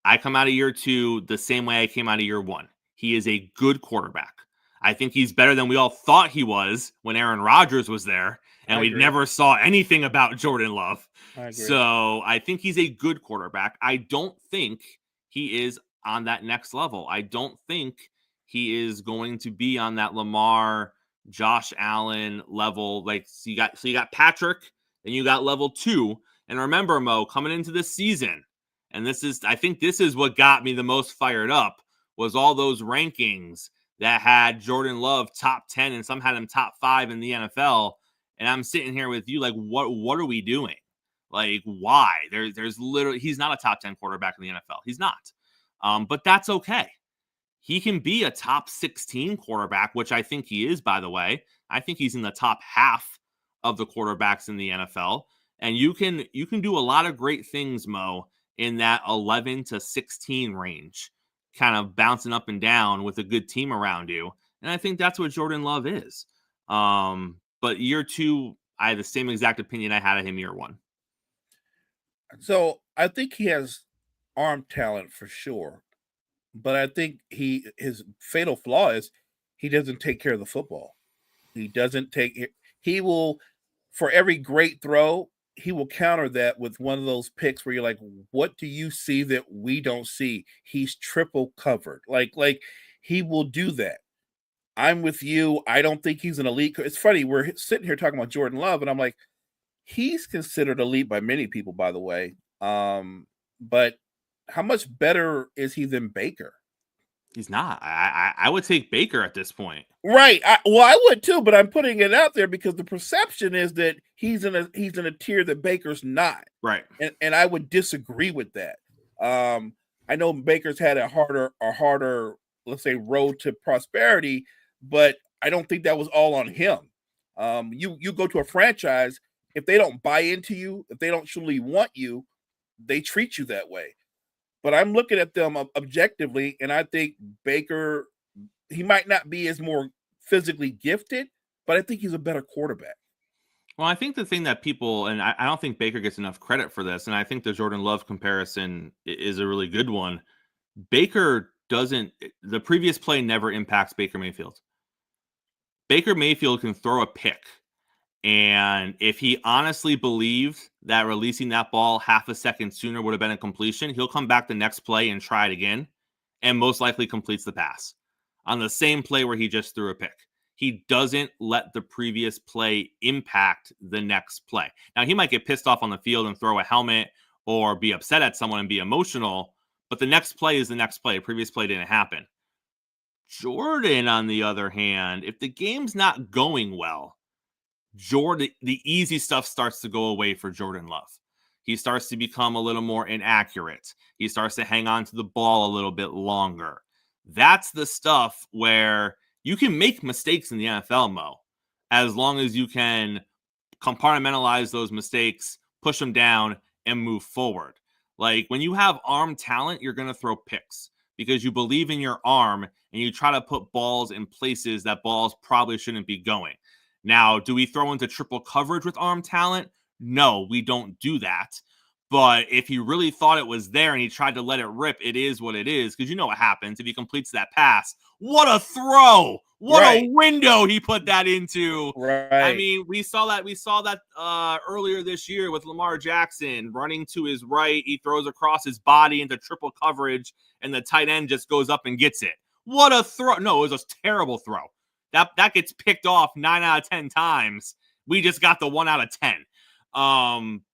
[SPEAKER 3] I come out of year 2 the same way I came out of year 1. He is a good quarterback. I think he's better than we all thought he was when Aaron Rodgers was there, and we never saw anything about Jordan Love. So I think he's a good quarterback. I don't think he is on that next level. I don't think he is going to be on that Lamar, Josh Allen level. Like, so you got Patrick, and you got level 2. And remember, Mo, coming into this season, and I think this is what got me the most fired up, was all those rankings that had Jordan Love top 10 and some had him top 5 in the NFL. And I'm sitting here with you like, what are we doing? Like, why? There's literally, he's not a top 10 quarterback in the NFL. He's not. But that's okay. He can be a top 16 quarterback, which I think he is, by the way. I think he's in the top half of the quarterbacks in the NFL. And you can do a lot of great things, Mo, in that 11 to 16 range, kind of bouncing up and down with a good team around you. And I think that's what Jordan Love is. But year 2, I had the same exact opinion I had of him year 1.
[SPEAKER 4] So I think he has arm talent for sure. But I think his fatal flaw is he doesn't take care of the football. He will, for every great throw, he will counter that with one of those picks where you're like, what do you see that we don't see? He's triple covered. Like he will do that. I'm with you. I don't think he's an elite. It's funny. We're sitting here talking about Jordan Love, and I'm like, he's considered elite by many people, by the way. But how much better is he than Baker?
[SPEAKER 3] He's not. I would take Baker at this point.
[SPEAKER 4] Right. I would too, but I'm putting it out there because the perception is that he's in a tier that Baker's not.
[SPEAKER 3] Right.
[SPEAKER 4] And I would disagree with that. I know Baker's had a harder, let's say, road to prosperity, but I don't think that was all on him. You go to a franchise, if they don't buy into you, if they don't truly want you, they treat you that way. But I'm looking at them objectively, and I think Baker, he might not be as more physically gifted, but I think he's a better quarterback.
[SPEAKER 3] Well, I think the thing that people, and I don't think Baker gets enough credit for this, and I think the Jordan Love comparison is a really good one. Baker the previous play never impacts Baker Mayfield. Baker Mayfield can throw a pick, and if he honestly believed that releasing that ball half a second sooner would have been a completion, he'll come back the next play and try it again, and most likely completes the pass on the same play where he just threw a pick. He doesn't let the previous play impact the next play. Now, he might get pissed off on the field and throw a helmet or be upset at someone and be emotional, but the next play is the next play. The previous play didn't happen. Jordan, on the other hand, if the game's not going well, the easy stuff starts to go away for Jordan Love. He starts to become a little more inaccurate. He starts to hang on to the ball a little bit longer. That's the stuff where you can make mistakes in the NFL, Mo, as long as you can compartmentalize those mistakes, push them down, and move forward. Like when you have arm talent, you're going to throw picks because you believe in your arm and you try to put balls in places that balls probably shouldn't be going. Now, do we throw into triple coverage with arm talent? No, we don't do that. But if he really thought it was there and he tried to let it rip, it is what it is. Because you know what happens if he completes that pass. What a throw! What a window he put that into.
[SPEAKER 4] Right.
[SPEAKER 3] I mean, we saw that earlier this year with Lamar Jackson running to his right. He throws across his body into triple coverage, and the tight end just goes up and gets it. What a throw. No, it was a terrible throw. That gets picked off 9 out of 10 times. We just got the 1 out of 10.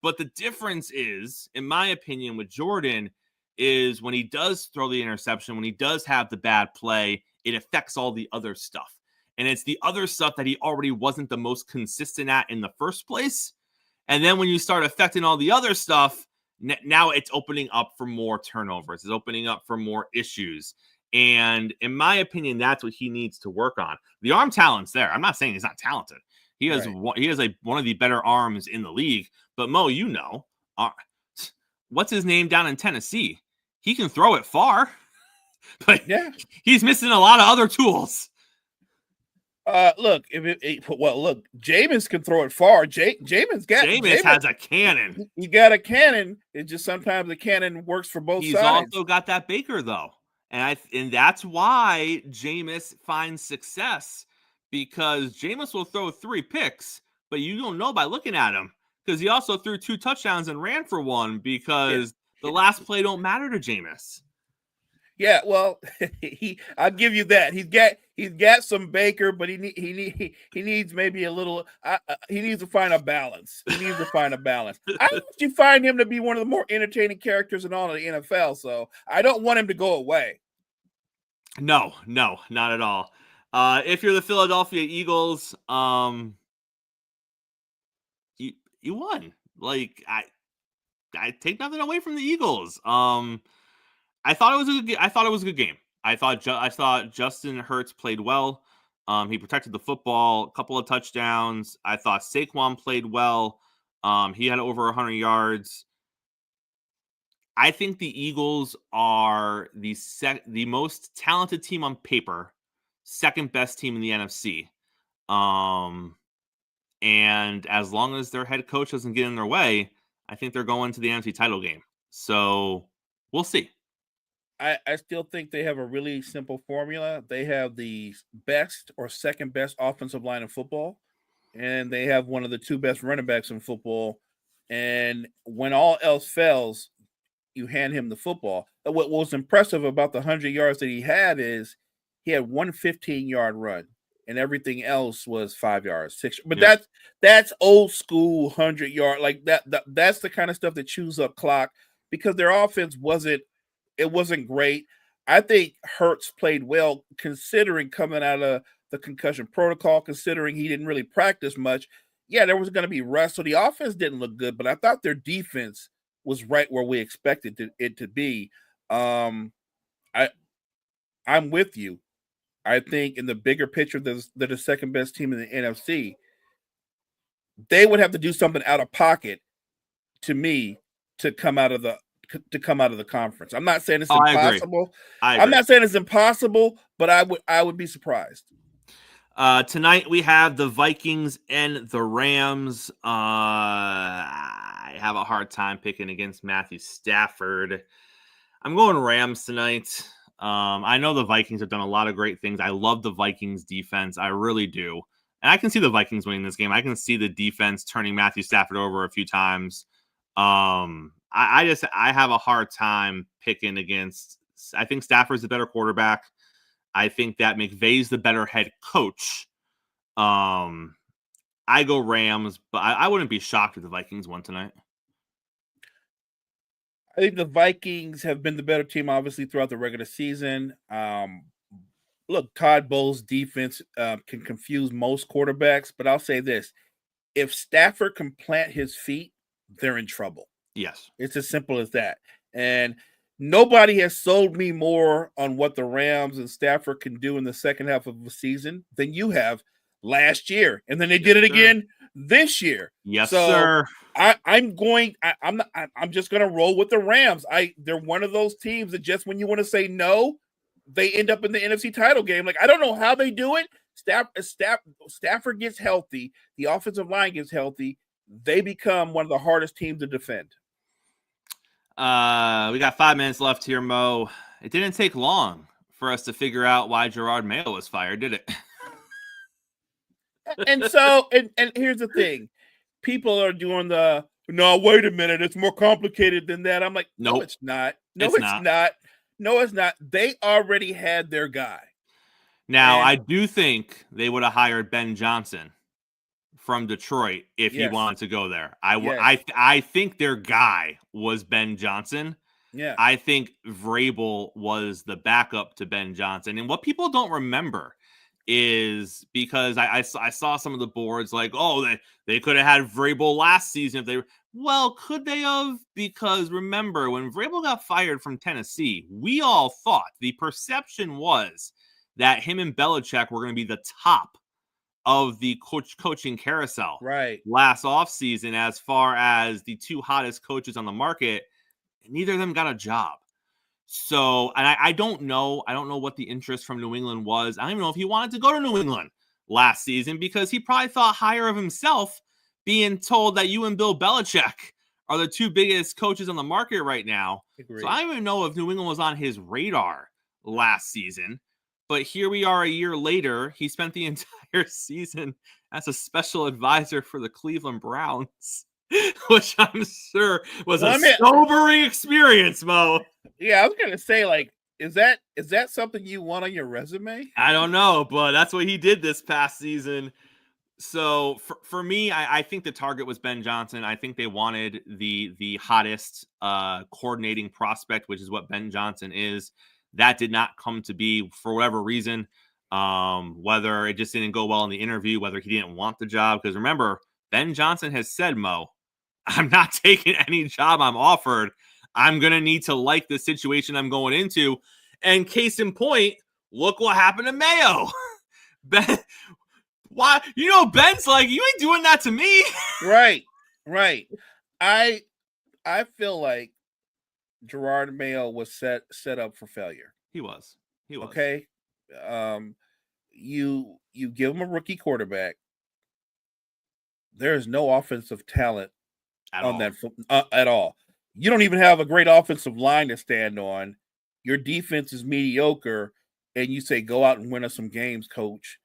[SPEAKER 3] But the difference is, in my opinion, with Jordan is when he does throw the interception, when he does have the bad play, it affects all the other stuff. And it's the other stuff that he already wasn't the most consistent at in the first place. And then when you start affecting all the other stuff, now it's opening up for more turnovers. It's opening up for more issues. And in my opinion, that's what he needs to work on. The arm talent's there. I'm not saying he's not talented. He has one of the better arms in the league. But Mo, you know, what's his name down in Tennessee? He can throw it far, but he's missing a lot of other tools.
[SPEAKER 4] Look, Jameis can throw it far. Jameis
[SPEAKER 3] has a cannon.
[SPEAKER 4] He got a cannon. It's just sometimes the cannon works for both sides.
[SPEAKER 3] He's also got that Baker though, and that's why Jameis finds success. Because Jameis will throw 3 picks, but you don't know by looking at him. Because he also threw 2 touchdowns and ran for 1 because the last play don't matter to Jameis.
[SPEAKER 4] Yeah, well, I'll give you that. He's got some Baker, but he needs maybe a little. He needs to find a balance. I want you find him to be one of the more entertaining characters in all of the NFL. So I don't want him to go away.
[SPEAKER 3] No, not at all. If you're the Philadelphia Eagles, you won. Like I take nothing away from the Eagles. I thought it was a good game. I thought Justin Hurts played well. He protected the football, a couple of touchdowns. I thought Saquon played well. He had over 100 yards. I think the Eagles are the most talented team on paper. Second best team in the NFC. And as long as their head coach doesn't get in their way, I think they're going to the NFC title game. So we'll see.
[SPEAKER 4] I still think they have a really simple formula. They have the best or second best offensive line in football, and they have one of the 2 best running backs in football. And when all else fails, you hand him the football. What was impressive about the 100 yards that he had is he had 1 15-yard run, and everything else was 5 yards, 6. But that's old school 100-yard. Like that's the kind of stuff that chews up clock because their offense wasn't great. I think Hurts played well considering coming out of the concussion protocol, considering he didn't really practice much. Yeah, there was going to be rust, so the offense didn't look good, but I thought their defense was right where we expected it to be. Um, I'm with you. I think in the bigger picture, they're the second best team in the NFC. They would have to do something out of pocket to me to come out of the conference. I'm not saying it's impossible.
[SPEAKER 3] I agree.
[SPEAKER 4] I'm not saying it's impossible, but I would be surprised.
[SPEAKER 3] Tonight we have the Vikings and the Rams. I have a hard time picking against Matthew Stafford. I'm going Rams tonight. I know the Vikings have done a lot of great things. I love the Vikings defense. I really do. And I can see the Vikings winning this game. I can see the defense turning Matthew Stafford over a few times. I have a hard time picking against. I think Stafford's the better quarterback. I think that McVay's the better head coach. I go Rams, but I wouldn't be shocked if the Vikings won tonight.
[SPEAKER 4] I think the Vikings have been the better team, obviously, throughout the regular season. Look, Todd Bowles' defense can confuse most quarterbacks, but I'll say this. If Stafford can plant his feet, they're in trouble.
[SPEAKER 3] Yes.
[SPEAKER 4] It's as simple as that. And nobody has sold me more on what the Rams and Stafford can do in the second half of the season than you have last year. And then they did it again this year.
[SPEAKER 3] Yes, sir.
[SPEAKER 4] I'm just going to roll with the Rams. They're one of those teams that just when you want to say no, they end up in the NFC title game. Like, I don't know how they do it. Stafford gets healthy. The offensive line gets healthy. They become one of the hardest teams to defend.
[SPEAKER 3] We got 5 minutes left here, Mo. It didn't take long for us to figure out why Gerard Mayo was fired, did it?
[SPEAKER 4] And so, and here's the thing. People are doing no, wait a minute. It's more complicated than that. I'm like, no, it's not. No, it's not. No, it's not. They already had their guy.
[SPEAKER 3] Now, I do think they would have hired Ben Johnson from Detroit if he wanted to go there. I think their guy was Ben Johnson.
[SPEAKER 4] Yeah.
[SPEAKER 3] I think Vrabel was the backup to Ben Johnson. And what people don't remember is because I saw some of the boards like, oh, they could have had Vrabel last season if they were. Well, could they have? Because remember, when Vrabel got fired from Tennessee, we all thought the perception was that him and Belichick were going to be the top of the coaching carousel last offseason as far as the two hottest coaches on the market. Neither of them got a job. So, and I don't know. I don't know what the interest from New England was. I don't even know if he wanted to go to New England last season because he probably thought higher of himself being told that you and Bill Belichick are the two biggest coaches on the market right now.
[SPEAKER 4] Agreed.
[SPEAKER 3] So I don't even know if New England was on his radar last season. But here we are a year later. He spent the entire season as a special advisor for the Cleveland Browns, which I'm sure was a sobering experience, Mo.
[SPEAKER 4] Yeah, I was going to say, like, is that something you want on your resume?
[SPEAKER 3] I don't know, but that's what he did this past season. So for me, I think the target was Ben Johnson. I think they wanted the hottest coordinating prospect, which is what Ben Johnson is. That did not come to be for whatever reason, whether it just didn't go well in the interview, whether he didn't want the job. Because remember, Ben Johnson has said, Mo, I'm not taking any job I'm offered. I'm going to need to like the situation I'm going into. And case in point, look what happened to Mayo. Ben, why? You know, Ben's like, you ain't doing that to me.
[SPEAKER 4] Right. I feel like Gerard Mayo was set up for failure.
[SPEAKER 3] He was.
[SPEAKER 4] Okay. You give him a rookie quarterback. There's no offensive talent at all. You don't even have a great offensive line to stand on. Your defense is mediocre, and you say, go out and win us some games, coach.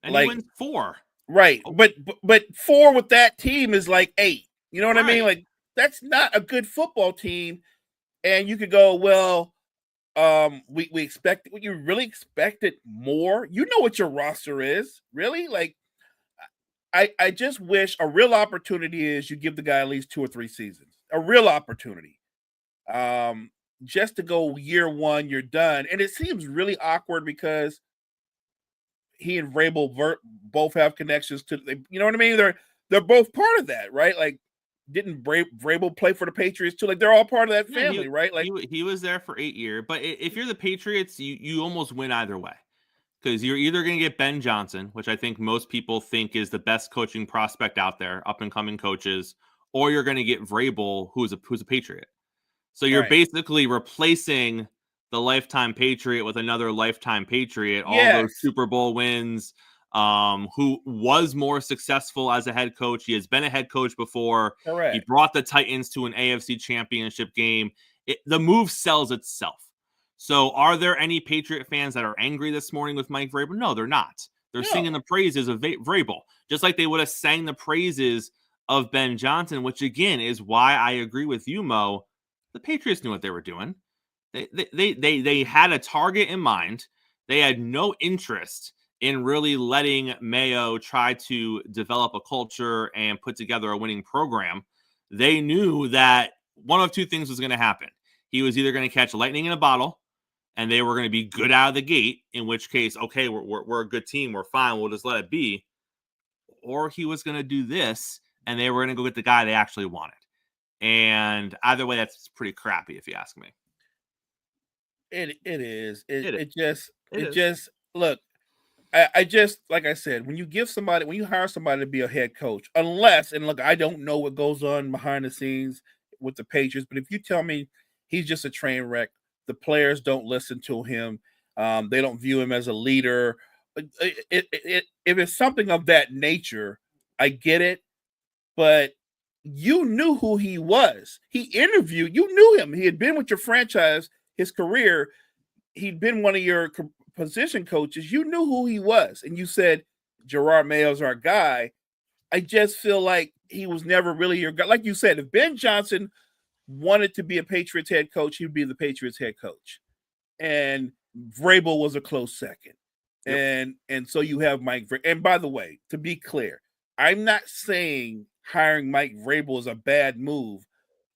[SPEAKER 3] And he wins 4.
[SPEAKER 4] Right. But 4 with that team is like 8. You know what I mean? Like, that's not a good football team. And you could go, well, we expect – you really expected more? You know what your roster is. Really? Like, I just wish a real opportunity is you give the guy at least 2 or 3 seasons. A real opportunity. just to go year one, you're done. And it seems really awkward because he and Vrabel both have connections to, you know what I mean? They're both part of that, right? Like, didn't Vrabel play for the Patriots too? Like, they're all part of that family, right? Like,
[SPEAKER 3] he was there for 8 years. But if you're the Patriots, you almost win either way, because you're either going to get Ben Johnson, which I think most people think is the best coaching prospect out there, up and coming coaches, or you're going to get Vrabel, who's a Patriot. So you're basically replacing the lifetime Patriot with another lifetime Patriot, all those Super Bowl wins, who was more successful as a head coach. He has been a head coach before.
[SPEAKER 4] Correct.
[SPEAKER 3] He brought the Titans to an AFC championship game. The move sells itself. So are there any Patriot fans that are angry this morning with Mike Vrabel? No, they're not. They're singing the praises of Vrabel, just like they would have sang the praises of Ben Johnson, which again is why I agree with you, Mo. The Patriots knew what they were doing. They had a target in mind. They had no interest in really letting Mayo try to develop a culture and put together a winning program. They knew that one of two things was going to happen. He was either going to catch lightning in a bottle, and they were going to be good out of the gate, in which case, okay, we're a good team, we're fine, we'll just let it be. Or he was going to do this, and they were going to go get the guy they actually wanted. And either way, that's pretty crappy, if you ask me.
[SPEAKER 4] It is. It just look. I just, like I said, when you hire somebody to be a head coach, unless, and look, I don't know what goes on behind the scenes with the Patriots, but if you tell me he's just a train wreck, the players don't listen to him, they don't view him as a leader. If it's something of that nature, I get it, but you knew who he was. He interviewed, you knew him. He had been with your franchise his career. He'd been one of your position coaches. You knew who he was, and you said Gerard Mayo's our guy. I just feel like he was never really your guy. Like you said, if Ben Johnson wanted to be a Patriots head coach, he'd be the Patriots head coach, and Vrabel was a close second. Yep. And so you have Mike Vrabel. And by the way, to be clear, I'm not saying hiring Mike Vrabel is a bad move.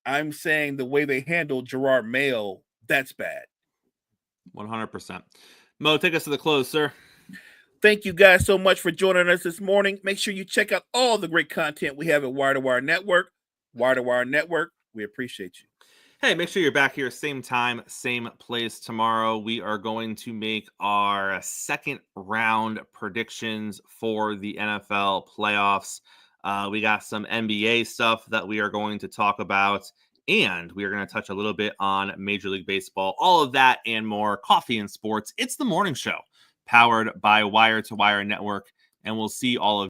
[SPEAKER 4] I'm saying the way they handled Gerard Mayo, that's bad.
[SPEAKER 3] 100%. Mo, take us to the close, sir.
[SPEAKER 4] Thank you guys so much for joining us this morning. Make sure you check out all the great content we have at Wire to Wire Network. Wire to Wire Network, we appreciate you.
[SPEAKER 3] Hey, make sure you're back here same time, same place tomorrow. We are going to make our second round predictions for the NFL playoffs. We got some NBA stuff that we are going to talk about, and we are going to touch a little bit on Major League Baseball. All of that and more. Coffee and Sports. It's the morning show powered by Wire to Wire Network, and we'll see all of